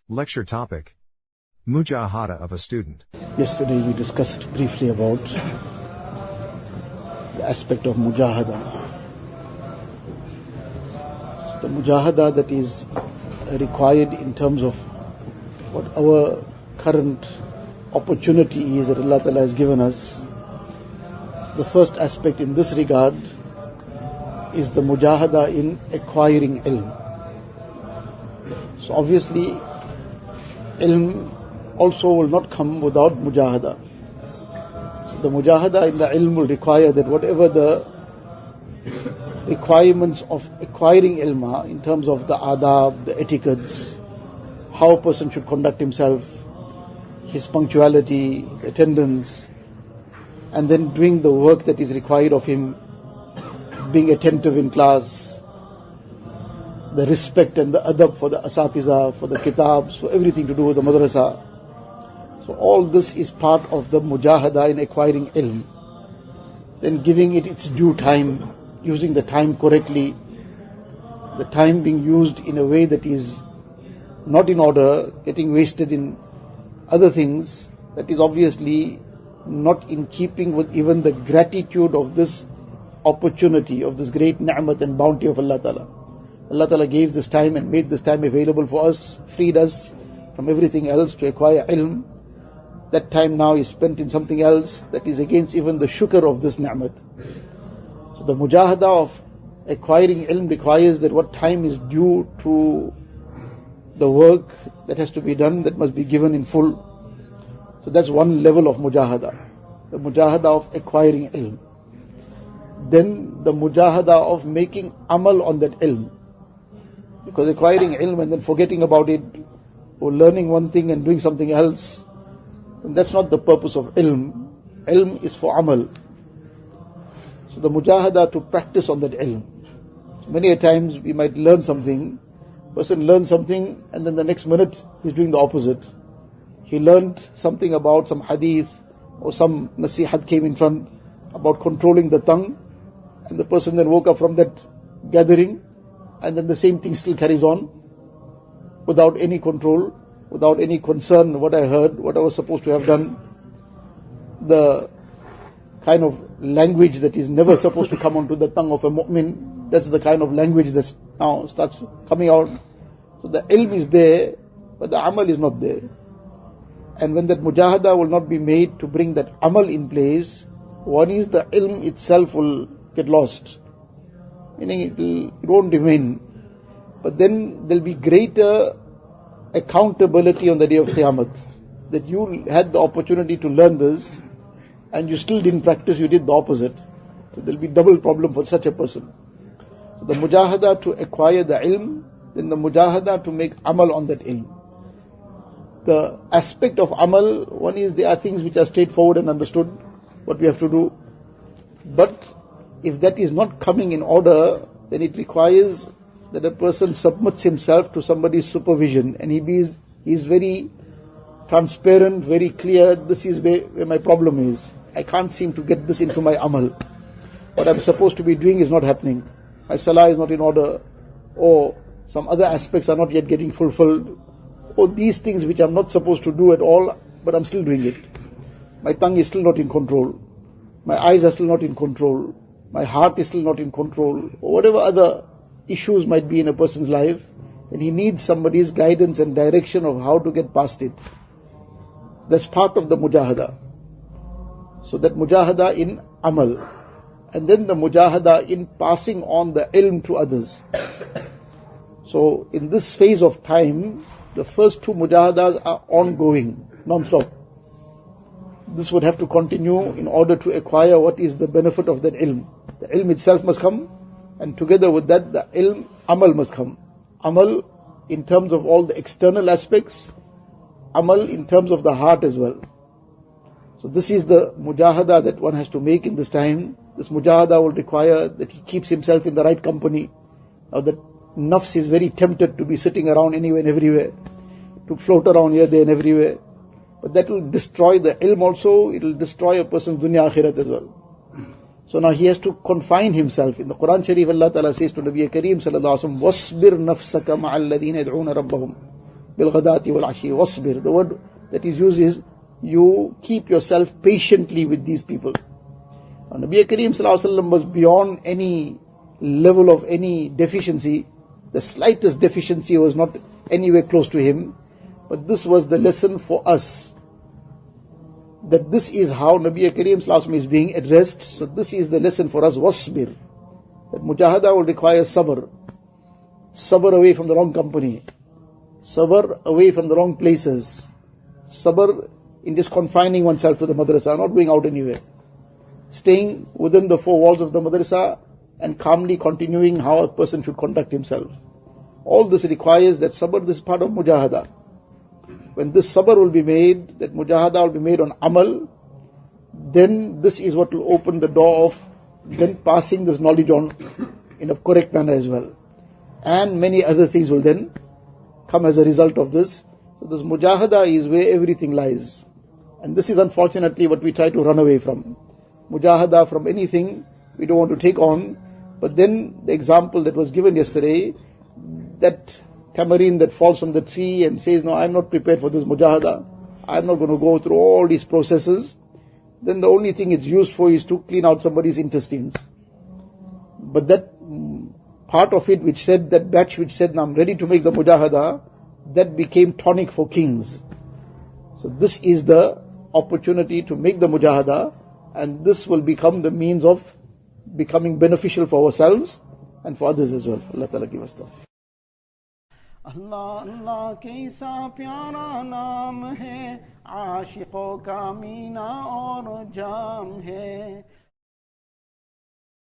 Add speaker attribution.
Speaker 1: Lecture topic: Mujāhadah of a student.
Speaker 2: Yesterday we discussed briefly about the aspect of Mujāhadah. So the Mujāhadah that is required in terms of what our current opportunity is that Allah Ta'ala has given us. The first aspect in this regard is the Mujāhadah in acquiring ilm. So obviously ilm also will not come without Mujāhadah. So the Mujāhadah in the ilm will require that whatever the requirements of acquiring ilm are, in terms of the Adab, the etiquettes, how a person should conduct himself, his punctuality, his attendance, and then doing the work that is required of him, being attentive in class, the respect and the adab for the asatiza, for the kitabs, for everything to do with the madrasa. So all this is part of the Mujāhadah in acquiring ilm. Then giving it its due time, using the time correctly, the time being used in a way that is not in order, getting wasted in other things, that is obviously not in keeping with even the gratitude of this opportunity, of this great ni'mat and bounty of Allah Ta'ala. Allah Ta'ala gave this time and made this time available for us, freed us from everything else to acquire ilm. That time now is spent in something else that is against even the shukr of this ni'mat. So the Mujāhadah of acquiring ilm requires that what time is due to the work that has to be done, that must be given in full. So that's one level of Mujāhadah, the Mujāhadah of acquiring ilm. Then the Mujāhadah of making amal on that ilm. Because acquiring ilm and then forgetting about it, or learning one thing and doing something else, and that's not the purpose of ilm. Ilm is for amal. So the Mujāhadah to practice on that ilm. So many a times we might learn something, person learns something and then the next minute he's doing the opposite. He learned something about some hadith or some nasihat came in front about controlling the tongue, and the person then woke up from that gathering and then the same thing still carries on without any control, without any concern what I heard, what I was supposed to have done. The kind of language that is never supposed to come onto the tongue of a mu'min, that's the kind of language that now starts coming out. So the ilm is there, but the amal is not there. And when that Mujāhadah will not be made to bring that amal in place, one is the ilm itself will get lost, meaning it won't remain. But then there'll be greater accountability on the day of Qiyāmah, that you had the opportunity to learn this and you still didn't practice, you did the opposite. So there'll be double problem for such a person. So the Mujāhadah to acquire the ilm, then the Mujāhadah to make amal on that ilm. The aspect of amal, one is there are things which are straightforward and understood, what we have to do. But if that is not coming in order, then it requires that a person submits himself to somebody's supervision, and he is very transparent, very clear, this is where my problem is. I can't seem to get this into my amal. What I'm supposed to be doing is not happening. My salah is not in order, or some other aspects are not yet getting fulfilled, or these things which I'm not supposed to do at all, but I'm still doing it. My tongue is still not in control. My eyes are still not in control. My heart is still not in control. Or whatever other issues might be in a person's life, then he needs somebody's guidance and direction of how to get past it. That's part of the Mujāhadah. So that Mujāhadah in amal. And then the Mujāhadah in passing on the ilm to others. So in this phase of time, the first two Mujāhadahs are ongoing, non-stop. This would have to continue in order to acquire what is the benefit of that ilm. The ilm itself must come, and together with that, the ilm, amal must come. Amal in terms of all the external aspects, amal in terms of the heart as well. So this is the Mujāhadah that one has to make in this time. This Mujāhadah will require that he keeps himself in the right company. Now that nafs is very tempted to be sitting around anywhere and everywhere, to float around here, there and everywhere. But that will destroy the ilm also, it will destroy a person's dunya akhirat as well. So now he has to confine himself. In the Quran Sharif, Allah Ta'ala says to Nabi Kareem sallallahu alaihi wasallam, وَاصْبِرْ نَفْسَكَ مَعَ الَّذِينَ يَدْعُونَ رَبَّهُمْ bil-ghadati wal-ashi wasbir. The word that is used is, you keep yourself patiently with these people. And Nabi Kareem Sallallahu Alaihi Wasallam was beyond any level of any deficiency. The slightest deficiency was not anywhere close to him. But this was the lesson for us, that this is how Nabi Kareem Sallallahu Alaihi Wasallam is being addressed. So this is the lesson for us, wasbir. That Mujāhadah will require sabr. Sabr away from the wrong company. Sabr away from the wrong places. Sabr in just confining oneself to the madrasa, not going out anywhere. Staying within the four walls of the madrasa and calmly continuing how a person should conduct himself. All this requires that sabr. This is part of Mujāhadah. When this sabr will be made, that Mujāhadah will be made on amal, then this is what will open the door of then passing this knowledge on in a correct manner as well. And many other things will then come as a result of this. So this Mujāhadah is where everything lies. And this is unfortunately what we try to run away from. Mujāhadah from anything we don't want to take on. But then the example that was given yesterday, that tamarind that falls from the tree and says, no, I'm not prepared for this Mujāhadah, I'm not going to go through all these processes, then the only thing it's used for is to clean out somebody's intestines. But that part of it which said, that batch which said, now I'm ready to make the Mujāhadah, that became tonic for kings. So this is the opportunity to make the Mujāhadah, and this will become the means of becoming beneficial for ourselves and for others as well. Allah Ta'ala give us tawfiq.
Speaker 3: अल्लाह अल्लाह कैसा प्यारा नाम है, आशिकों का मीना और जाम है।